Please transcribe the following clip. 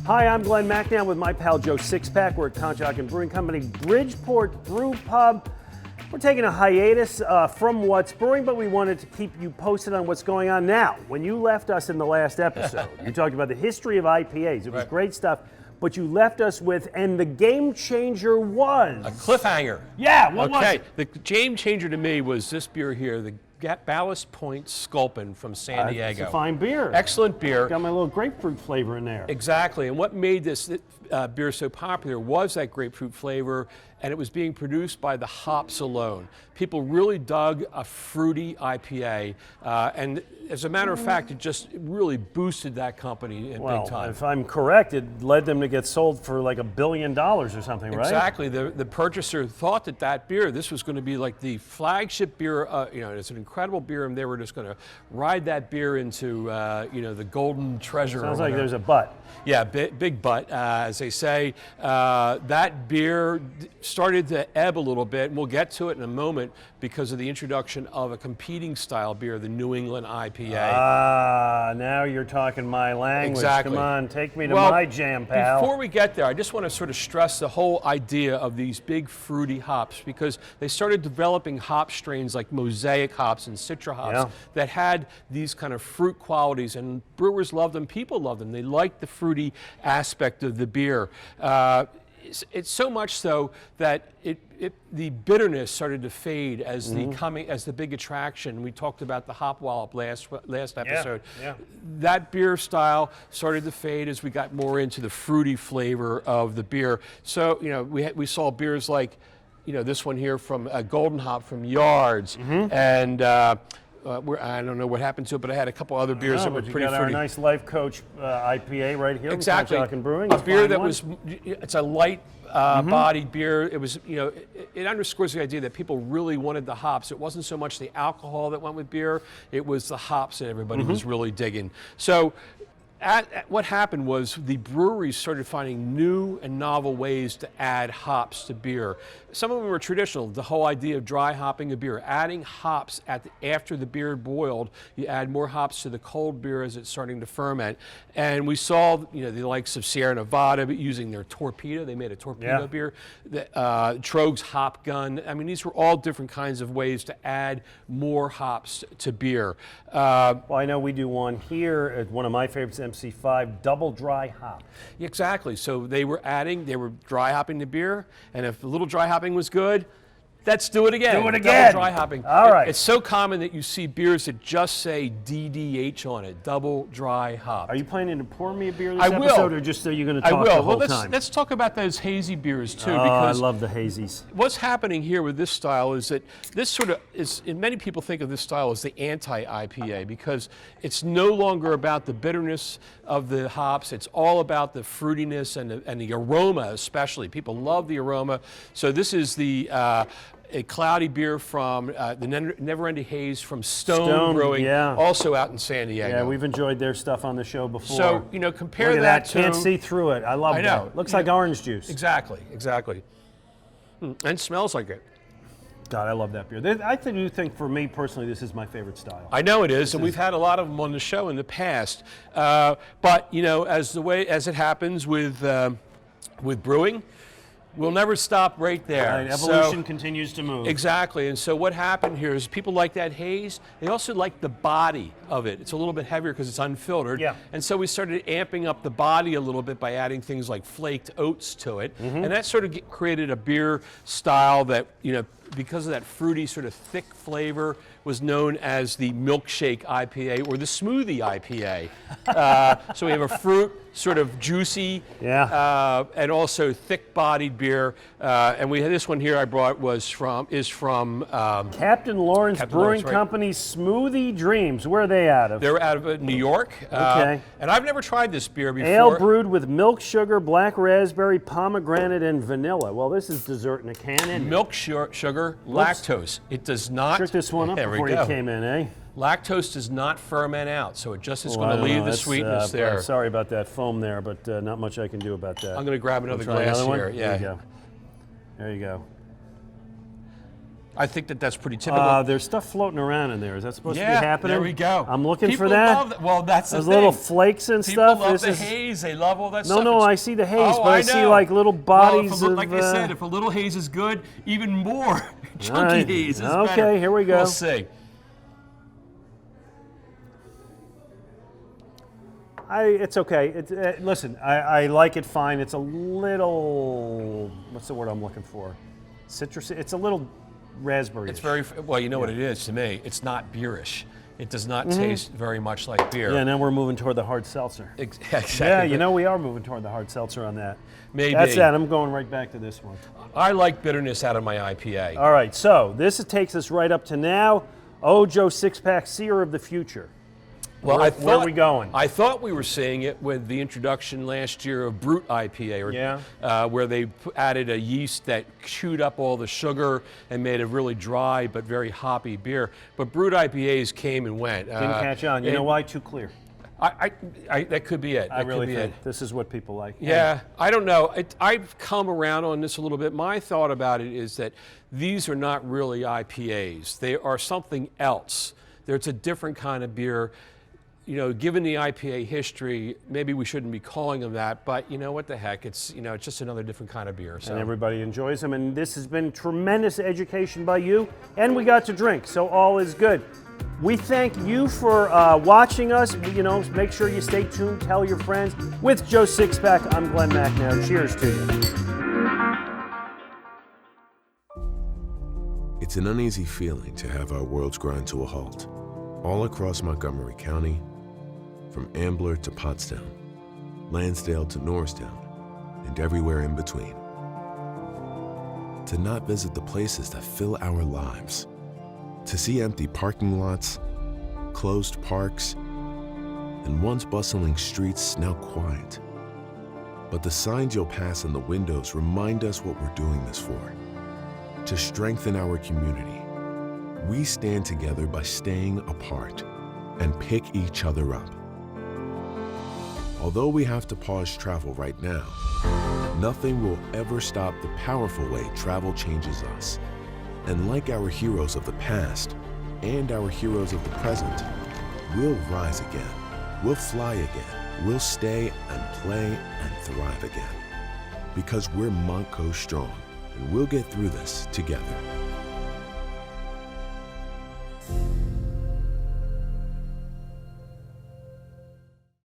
Hi, I'm Glen Macnow with my pal Joe Sixpack. We're at Conshohocken Brewing Company, Bridgeport Brew Pub. We're taking a hiatus from what's brewing, but we wanted to keep you posted on what's going on now. When you left us in the last episode, you talked about the history of IPAs. It was great stuff, but you left us with, and the game changer was... a cliffhanger. Yeah, what was it? The game changer to me was this beer here, the Ballast Point Sculpin from San Diego. It's a fine beer. Excellent beer. Got my little grapefruit flavor in there. Exactly, and what made this beer so popular was that grapefruit flavor, and it was being produced by the hops alone. People really dug a fruity IPA, and as a matter of fact, it really boosted that company in big time. If I'm correct, it led them to get sold for like $1 billion or something, right? Exactly. The purchaser thought that beer, this was going to be like the flagship beer. It's an incredible beer, and they were just going to ride that beer into the golden treasure. Sounds like there's a but. Yeah, big but, as they say. That beer started to ebb a little bit, and we'll get to it in a moment because of the introduction of a competing style beer, the New England IPA. Ah, now you're talking my language. Exactly. Come on, take me to my jam, pal. Before we get there, I just want to sort of stress the whole idea of these big fruity hops, because they started developing hop strains like Mosaic hops and Citra hops that had these kind of fruit qualities, and brewers loved them, people loved them. They liked the fruity aspect of the beer. It's so much so that the bitterness started to fade as the big attraction. We talked about the hop wallop last episode. Yeah. That beer style started to fade as we got more into the fruity flavor of the beer. So we saw beers like this one here from Golden Hop from Yards, and I don't know what happened to it, but I had a couple other beers that were pretty fruity. Our nice Life Coach IPA right here. Exactly. From Brewing. A beer that it's a light bodied beer. It was, it underscores the idea that people really wanted the hops. It wasn't so much the alcohol that went with beer, it was the hops that everybody was really digging. So what happened was the breweries started finding new and novel ways to add hops to beer. Some of them were traditional, the whole idea of dry hopping a beer, adding hops after the beer boiled. You add more hops to the cold beer as it's starting to ferment. And we saw the likes of Sierra Nevada using their torpedo. They made a torpedo beer. Trogue's Hop Gun. I mean, these were all different kinds of ways to add more hops to beer. Well, I know we do one here at one of my favorites, MC5, double dry hop. Exactly. So they were dry hopping the beer, and if a little dry hopping was good, let's do it again. Do it again. Double dry hopping. All right. It's so common that you see beers that just say DDH on it, double dry hop. Are you planning to pour me a beer this episode, or just are you going to talk the whole time? Let's talk about those hazy beers too. Because I love the hazies. What's happening here with this style is that this sort of is, and many people think of this style as the anti-IPA because it's no longer about the bitterness of the hops. It's all about the fruitiness and the aroma, especially. People love the aroma. So this is a cloudy beer from the Never Ending Haze from Stone Brewing, also out in San Diego. Yeah, we've enjoyed their stuff on the show before. So, compare Look at that to... Can't see through it. I love that. It looks like orange juice. Exactly. And smells like it. God, I love that beer. I do think, for me personally, this is my favorite style. I know it is, and we've had a lot of them on the show in the past. But, as it happens with brewing, we'll never stop right there. Right, evolution continues to move. Exactly, and so what happened here is people like that haze. They also like the body of it. It's a little bit heavier because it's unfiltered. Yeah. And so we started amping up the body a little bit by adding things like flaked oats to it. And that sort of created a beer style that, because of that fruity sort of thick flavor, was known as the milkshake IPA or the smoothie IPA. So we have a fruit, sort of juicy, and also thick-bodied beer. And we had this one here I brought is from Captain Lawrence Brewing Company Smoothie Dreams. Where are they out of? They're out of New York. Okay. And I've never tried this beer before. Ale brewed with milk, sugar, black raspberry, pomegranate, and vanilla. Well, this is dessert in a can, isn't it? Milk, sugar, lactose. It does not. Trick this one up before you came in, eh? Lactose does not ferment out, so it just is going to leave the sweetness there. Sorry about that foam there, but not much I can do about that. I'm going to grab another glass here. There you go. There you go. I think that's pretty typical. There's stuff floating around in there. Is that supposed to be Yeah, happening? there we go. I'm looking People for that. love that. Well, that's the Those thing. little flakes and People stuff. love the haze. They love all that stuff. No, I see the haze, but I see like little bodies well, of. like I said, if a little haze is good, even more chunky right. haze is Okay, better. here we go. We'll see. It's okay. Listen, I like it fine. It's a little, what's the word I'm looking for? Citrus. It's a little raspberry. It's very, well, you know what it is to me. It's not beerish. It does not taste very much like beer. Yeah, now we're moving toward the hard seltzer. Exactly. Yeah, you know we are moving toward the hard seltzer on that. Maybe. That's that. I'm going right back to this one. I like bitterness out of my IPA. All right, so this takes us right up to now. Oh, Joe Sixpack, seer of the future. Well, where are we going? I thought we were seeing it with the introduction last year of Brut IPA, where they added a yeast that chewed up all the sugar and made a really dry but very hoppy beer. But Brut IPAs came and went. Didn't catch on. You know why? Too clear. That could be it. I really think this is what people like. Yeah, I don't know. I've come around on this a little bit. My thought about it is that these are not really IPAs. They are something else. It's a different kind of beer. You know, given the IPA history, maybe we shouldn't be calling them that, but you know what the heck, it's just another different kind of beer. So. And everybody enjoys them, and this has been tremendous education by you, and we got to drink, so all is good. We thank you for watching us. Make sure you stay tuned, tell your friends. With Joe Sixpack, I'm Glen Macnow. Cheers to you. It's an uneasy feeling to have our worlds grind to a halt. All across Montgomery County, from Ambler to Pottstown, Lansdale to Norristown, and everywhere in between. To not visit the places that fill our lives. To see empty parking lots, closed parks, and once bustling streets now quiet. But the signs you'll pass in the windows remind us what we're doing this for. To strengthen our community. We stand together by staying apart and pick each other up. Although we have to pause travel right now, nothing will ever stop the powerful way travel changes us. And like our heroes of the past and our heroes of the present, we'll rise again, we'll fly again, we'll stay and play and thrive again. Because we're Montco strong, and we'll get through this together.